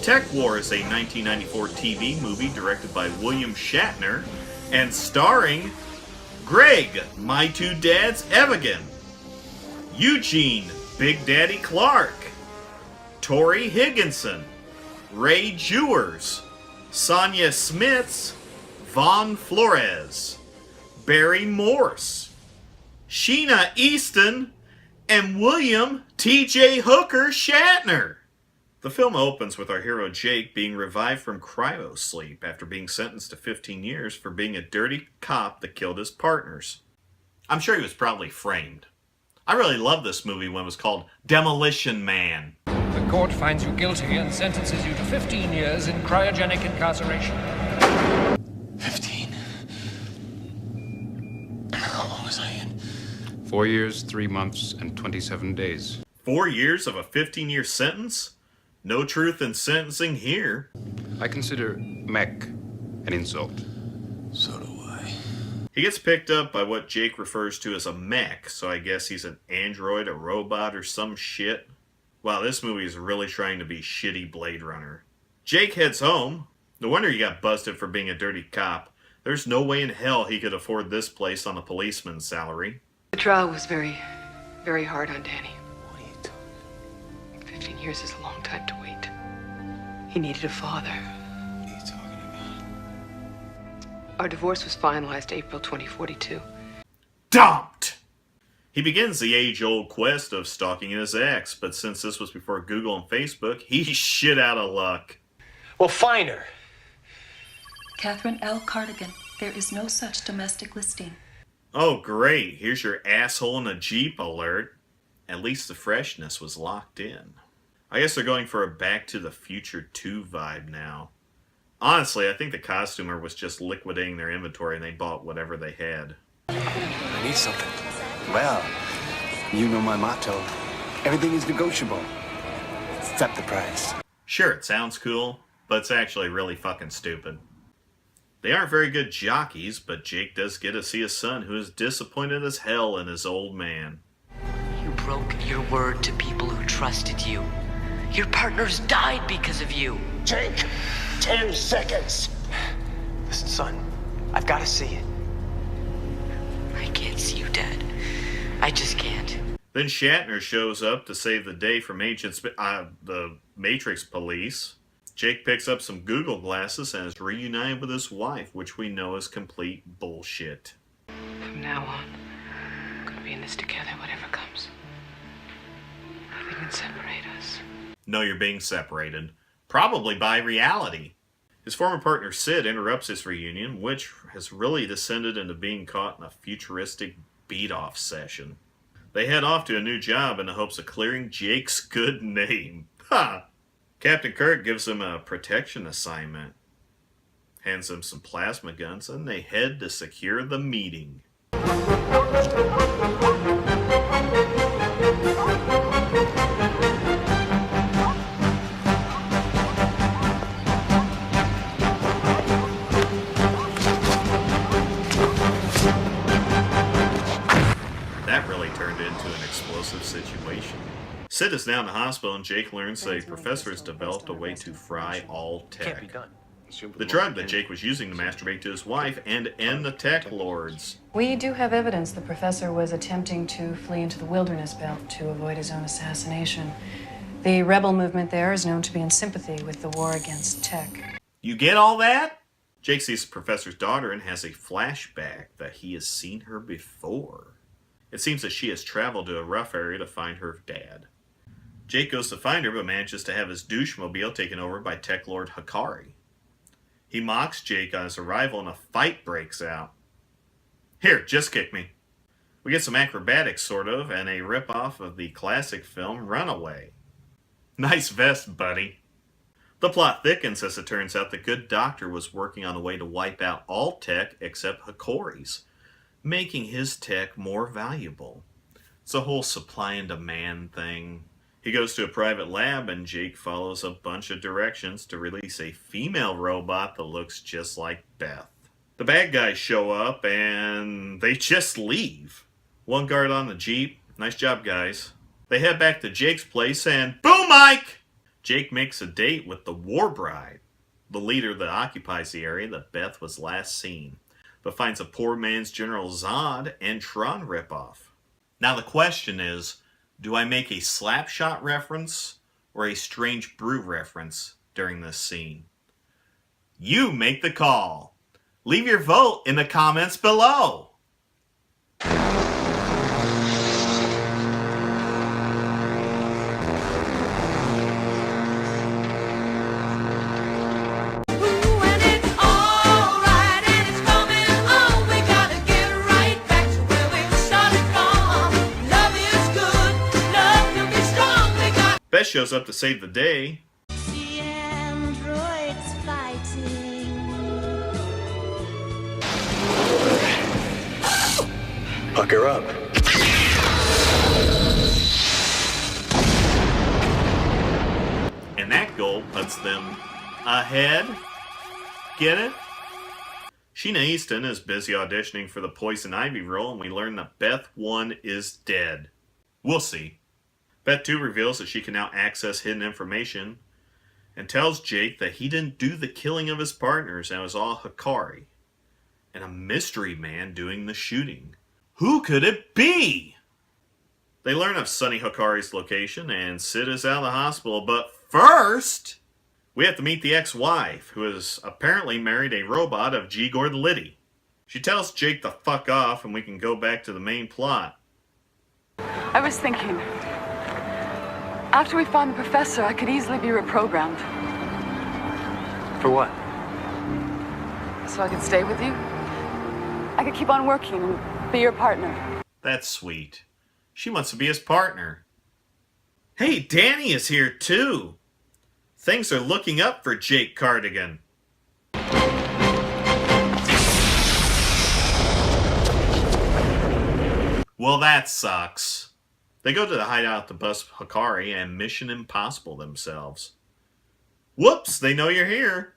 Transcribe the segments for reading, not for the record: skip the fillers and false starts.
TekWar is a 1994 TV movie directed by William Shatner and starring Greg, My Two Dads Evigan, Eugene, Big Daddy Clark, Torri Higginson, Ray Jewers, Sonia Smits, Von Flores, Barry Morse, Sheena Easton, and William T.J. Hooker Shatner. The film opens with our hero Jake being revived from cryosleep after being sentenced to 15 years for being a dirty cop that killed his partners. I'm sure he was probably framed. I really loved this movie when it was called Demolition Man. The court finds you guilty and sentences you to 15 years in cryogenic incarceration. 15? How long was I in? 4 years, 3 months, and 27 days. 4 years of a 15-year sentence? No truth in sentencing here. I consider mech an insult. So do I. He gets picked up by what Jake refers to as a mech, so I guess he's an android, a robot, or some shit. Wow, this movie is really trying to be shitty Blade Runner. Jake heads home. No wonder he got busted for being a dirty cop. There's no way in hell he could afford this place on a policeman's salary. The trial was very, very hard on Danny. What are you talking? 15 years is a long time to wait. He needed a father. What are you talking about? Our divorce was finalized April 2042. Dumped! He begins the age-old quest of stalking his ex, but since this was before Google and Facebook, he's shit out of luck. Well, find her. Catherine L. Cardigan. There is no such domestic listing. Oh great, here's your asshole in a Jeep alert. At least the freshness was locked in. I guess they're going for a Back to the Future 2 vibe now. Honestly, I think the costumer was just liquidating their inventory and they bought whatever they had. I need something. Well, you know my motto. Everything is negotiable. Except the price. Sure, it sounds cool, but it's actually really fucking stupid. They aren't very good jockeys, but Jake does get to see his son who is disappointed as hell in his old man. You broke your word to people who trusted you. Your partners died because of you. Jake, 10 seconds. Listen, son, I've got to see it. I can't see you dead. I just can't. Then Shatner shows up to save the day from the Matrix police. Jake picks up some Google glasses and is reunited with his wife, which we know is complete bullshit. From now on, we're going to be in this together, whatever comes. Nothing can separate us. No, you're being separated. Probably by reality. His former partner Sid interrupts this reunion, which has really descended into being caught in a futuristic beat-off session. They head off to a new job in the hopes of clearing Jake's good name. Ha! Captain Kirk gives him a protection assignment, hands him some plasma guns, and they head to secure the meeting. That really turned into an explosive situation. Sid is now in the hospital, and Jake learns that a professor has developed a way to fry all tech. Can't be done. The drug that Jake was using to masturbate to his wife and end the tech lords. We do have evidence the professor was attempting to flee into the wilderness belt to avoid his own assassination. The rebel movement there is known to be in sympathy with the war against tech. You get all that? Jake sees the professor's daughter and has a flashback that he has seen her before. It seems that she has traveled to a rough area to find her dad. Jake goes to find her, but manages to have his douche-mobile taken over by Tech Lord Hikari. He mocks Jake on his arrival, and a fight breaks out. Here, just kick me. We get some acrobatics, sort of, and a rip-off of the classic film Runaway. Nice vest, buddy. The plot thickens as it turns out the good doctor was working on a way to wipe out all tech except Hikari's, making his tech more valuable. It's a whole supply and demand thing. He goes to a private lab and Jake follows a bunch of directions to release a female robot that looks just like Beth. The bad guys show up and they just leave. One guard on the Jeep. Nice job, guys. They head back to Jake's place and boom, Mike! Jake makes a date with the War Bride, the leader that occupies the area that Beth was last seen, but finds a poor man's General Zod and Tron ripoff. Now the question is, do I make a Slapshot reference or a Strange Brew reference during this scene? You make the call. Leave your vote in the comments below. Beth shows up to save the day. The androids fighting. Pucker up. And that goal puts them ahead. Get it? Sheena Easton is busy auditioning for the Poison Ivy role, and we learn that Beth 1 is dead. We'll see. Beth 2 reveals that she can now access hidden information and tells Jake that he didn't do the killing of his partners and it was all Hikari and a mystery man doing the shooting. Who could it be? They learn of Sonny Hikari's location and Sid is out of the hospital, but first we have to meet the ex-wife who has apparently married a robot of G. Gordon Liddy. She tells Jake to fuck off and we can go back to the main plot. I was thinking, after we find the professor, I could easily be reprogrammed. For what? So I could stay with you? I could keep on working and be your partner. That's sweet. She wants to be his partner. Hey, Danny is here too. Things are looking up for Jake Cardigan. Well, that sucks. They go to the hideout to bust Hikari and Mission Impossible themselves. Whoops, they know you're here.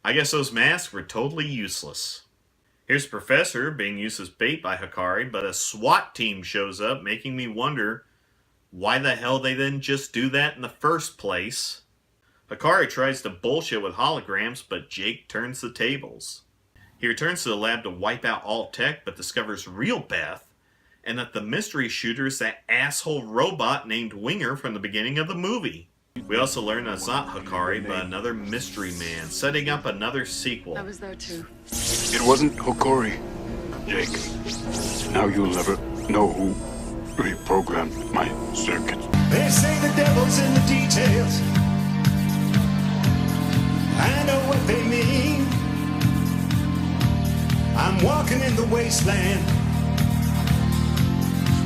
I guess those masks were totally useless. Here's Professor being used as bait by Hikari, but a SWAT team shows up, making me wonder why the hell they didn't just do that in the first place. Hikari tries to bullshit with holograms, but Jake turns the tables. He returns to the lab to wipe out all tech, but discovers real Beth, and that the mystery shooter is that asshole robot named Winger from the beginning of the movie. We also learn that it's not Hikari, but another mystery man, setting up another sequel. I was there too. It wasn't Hikari, Jake. Now you'll never know who reprogrammed my circuits. They say the devil's in the details. I know what they mean. I'm walking in the wasteland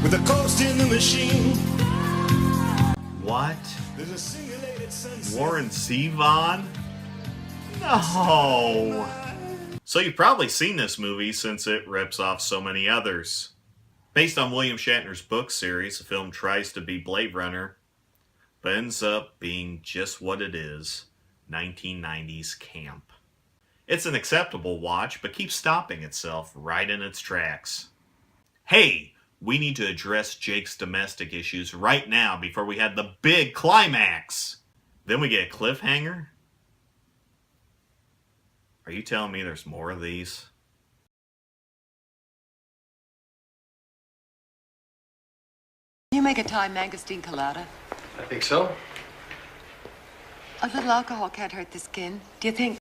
with a ghost in the machine. What? There's a simulated sunset. Warren Zevon? No! So you've probably seen this movie since it rips off so many others. Based on William Shatner's book series, the film tries to be Blade Runner, but ends up being just what it is, 1990s camp. It's an acceptable watch, but keeps stopping itself right in its tracks. Hey, we need to address Jake's domestic issues right now before we had the big climax. Then we get a cliffhanger? Are you telling me there's more of these? You make a Thai mangosteen colada. I think so. A little alcohol can't hurt the skin. Do you think?